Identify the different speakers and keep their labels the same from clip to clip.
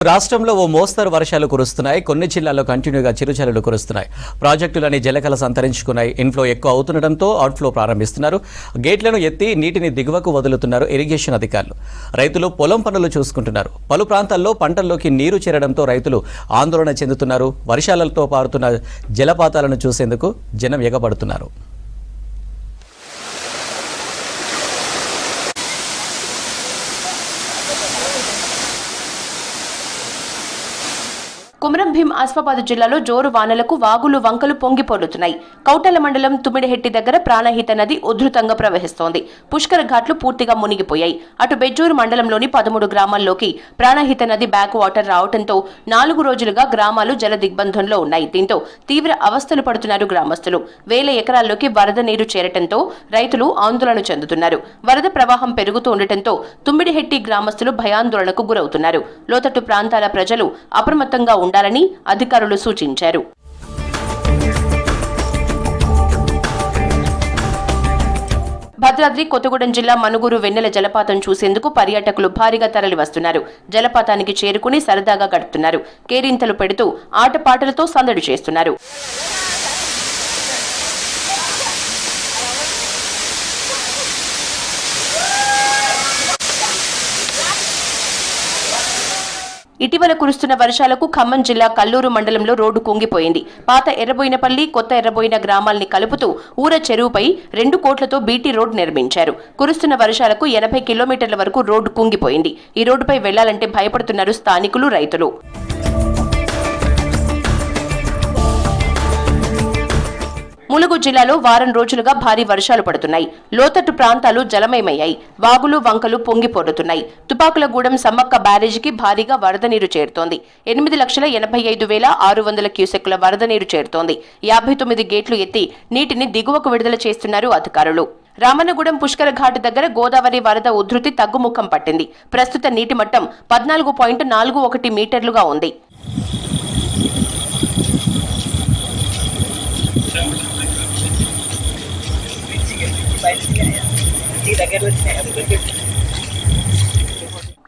Speaker 1: రాష్ట్రంలో ఓ మోస్తరు వర్షాలు కురుస్తున్నాయి. కొన్ని జిల్లాల్లో కంటిన్యూగా చిరుజల్లులు కురుస్తున్నాయి. ప్రాజెక్టులని జలకళ సంతరించుకున్నాయి. ఇన్ఫ్లో ఎక్కువ అవుతుండటంతో అవుట్ఫ్లో ప్రారంభిస్తున్నారు. గేట్లను ఎత్తి నీటిని దిగువకు వదులుతున్నారు ఇరిగేషన్ అధికారులు. రైతులు పొలం పనులు చూసుకుంటున్నారు. పలు ప్రాంతాల్లో పంటల్లోకి నీరు చేరడంతో రైతులు ఆందోళన చెందుతున్నారు. వర్షాలతో పారుతున్న జలపాతాలను చూసేందుకు జనం ఎగబడుతున్నారు.
Speaker 2: కుమరం భీం ఆసిఫాబాద్ జిల్లాలో జోరు వానలకు వాగులు వంకలు పొంగిపొర్లుతున్నాయి. కౌటల మండలం తుమ్మిడిహెట్టి దగ్గర ప్రాణహిత నది ఉధృతంగా ప్రవహిస్తోంది. పుష్కర ఘాట్లు పూర్తిగా మునిగిపోయాయి. అటు బెజ్జూరు మండలంలోని 13 గ్రామాల్లోకి ప్రాణహిత నది బ్యాక్ వాటర్ రావడంతో 4 రోజులుగా గ్రామాలు జల దిగ్బంధంలో ఉన్నాయి. దీంతో తీవ్ర అవస్థలు పడుతున్నారు గ్రామస్తులు. వేల ఎకరాల్లోకి వరద నీరు చేరటంతో రైతులు ఆందోళన చెందుతున్నారు. వరద ప్రవాహం పెరుగుతూ ఉండటంతో తుమ్మిడిహెట్టి గ్రామస్తులు భయాందోళనకు గురవుతున్నారు. లోతట్టు ప్రాంతాల ప్రజలు అప్రమత్తంగా ఉండాలని అధికారులు సూచించారు. భద్రాద్రి కొత్తగూడెం జిల్లా మనుగురు వెన్నెల జలపాతం చూసేందుకు పర్యాటకులు భారీగా తరలి వస్తున్నారు. జలపాతానికి చేరుకుని సరదాగా గడుపుతున్నారు. కేరింతలు పెడుతూ ఆటపాటలతో సందడి చేస్తున్నారు. ఇటీవల కురుస్తున్న వర్షాలకు ఖమ్మం జిల్లా కల్లూరు మండలంలో రోడ్డు కుంగిపోయింది. పాత ఎర్రబోయినపల్లి, కొత్త ఎర్రబోయిన గ్రామాల్ని కలుపుతూ ఊర చెరువుపై 2 కోట్లతో బీటీ రోడ్ నిర్మించారు. కురుస్తున్న వర్షాలకు 80 కిలోమీటర్ల వరకు రోడ్డు కుంగిపోయింది. ఈ రోడ్డుపై వెళ్లాలంటే భయపడుతున్నారు స్థానికులు, రైతులు. ములుగు జిల్లాలో వారం రోజులుగా భారీ వర్షాలు పడుతున్నాయి. లోతట్టు ప్రాంతాలు జలమయమయ్యాయి. వాగులు వంకలు పొంగిపొర్లుతున్నాయి. తుపాకులగూడెం సమ్మక్క బ్యారేజీకి భారీగా వరద నీరు చేరుతోంది. 8,85,600 క్యూసెక్కుల వరద నీరు చేరుతోంది. 59 గేట్లు ఎత్తి నీటిని దిగువకు విడుదల చేస్తున్నారు అధికారులు. రామన్నగూడెం పుష్కర ఘాట్ దగ్గర గోదావరి వరద ఉధృతి తగ్గుముఖం పట్టింది. ప్రస్తుత నీటి మట్టం 14.41 మీటర్లుగా ఉంది.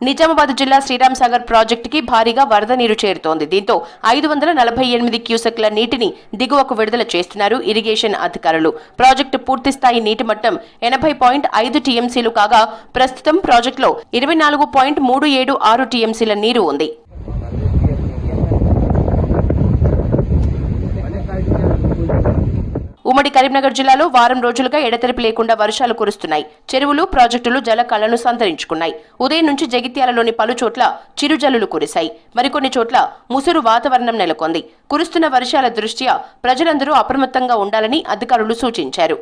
Speaker 2: నిజామాబాద్ జిల్లా శ్రీరామ్ సాగర్ ప్రాజెక్టుకి భారీగా వరద నీరు చేరుతోంది. దీంతో 548 క్యూసెక్ల నీటిని దిగువకు విడుదల చేస్తున్నారు ఇరిగేషన్ అధికారులు. ప్రాజెక్టు పూర్తిస్థాయి నీటి మట్టం 80.5 టీఎంసీలు కాగా ప్రస్తుతం ప్రాజెక్టులో 24.376 టీఎంసీల నీరు ఉంది. ఉమ్మడి కరీంనగర్ జిల్లాలో వారం రోజులుగా ఎడతెరిపి లేకుండా వర్షాలు కురుస్తున్నాయి. చెరువులు, ప్రాజెక్టులు జల కళను సంతరించుకున్నాయి. ఉదయం నుంచి జగిత్యాలలోని పలు చోట్ల చిరుజల్లులు కురిశాయి. మరికొన్ని చోట్ల ముసురు వాతావరణం నెలకొంది. కురుస్తున్న వర్షాల దృష్ట్యా ప్రజలందరూ అప్రమత్తంగా ఉండాలని అధికారులు సూచించారు.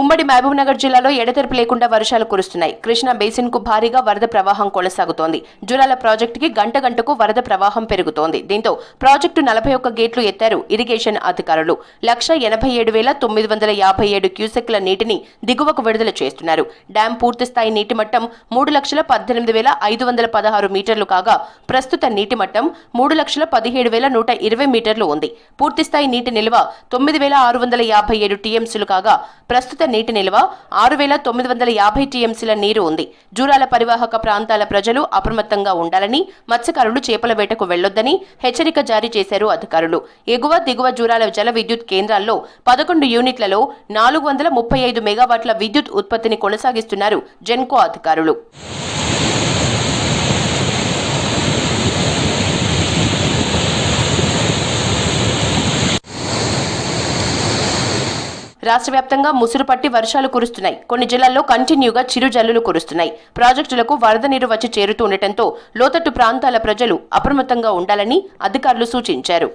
Speaker 2: ఉమ్మడి మహబూబ్నగర్ జిల్లాలో ఎడతెరిపి లేకుండా వర్షాలు కురుస్తున్నాయి. కృష్ణా బేసిన్ కు భారీగా వరద ప్రవాహం కొనసాగుతోంది. జూరాల ప్రాజెక్టుకి గంటకు వరద ప్రవాహం పెరుగుతోంది. దీంతో ప్రాజెక్టు 41 గేట్లు ఎత్తారు ఇరిగేషన్ అధికారులు. 1,87,957 క్యూసెక్ల నీటిని దిగువకు విడుదల చేస్తున్నారు. డ్యాం పూర్తిస్థాయి నీటి మట్టం 3,18,516 మీటర్లు కాగా ప్రస్తుత నీటి మట్టం 3,17,120 మీటర్లు ఉంది. పూర్తిస్థాయి నీటి నిల్వ 9,657 టీఎంసీలు కాగా ప్రస్తుత నీటి నిల్వ 6,950 టీఎంసీల నీరు ఉంది. జూరాల పరివాహక ప్రాంతాల ప్రజలు అప్రమత్తంగా ఉండాలని, మత్స్యకారులు చేపల వేటకు వెళ్లొద్దని హెచ్చరిక జారీ చేశారు అధికారులు. ఎగువ, దిగువ జూరాల జల విద్యుత్ కేంద్రాల్లో 11 యూనిట్లలో 435 మెగావాట్ల విద్యుత్ ఉత్పత్తిని కొనసాగిస్తున్నారు జెన్కో అధికారులు. రాష్ట్ర వ్యాప్తంగా ముసురు పట్టి వర్షాలు కురుస్తున్నాయి. కొన్ని జిల్లాల్లో కంటిన్యూగా చిరుజల్లులు కురుస్తున్నాయి. ప్రాజెక్టులకు వరద నీరు వచ్చి చేరుతూ ఉండటంతో లోతట్టు ప్రాంతాల ప్రజలు అప్రమత్తంగా ఉండాలని అధికారులు సూచించారు.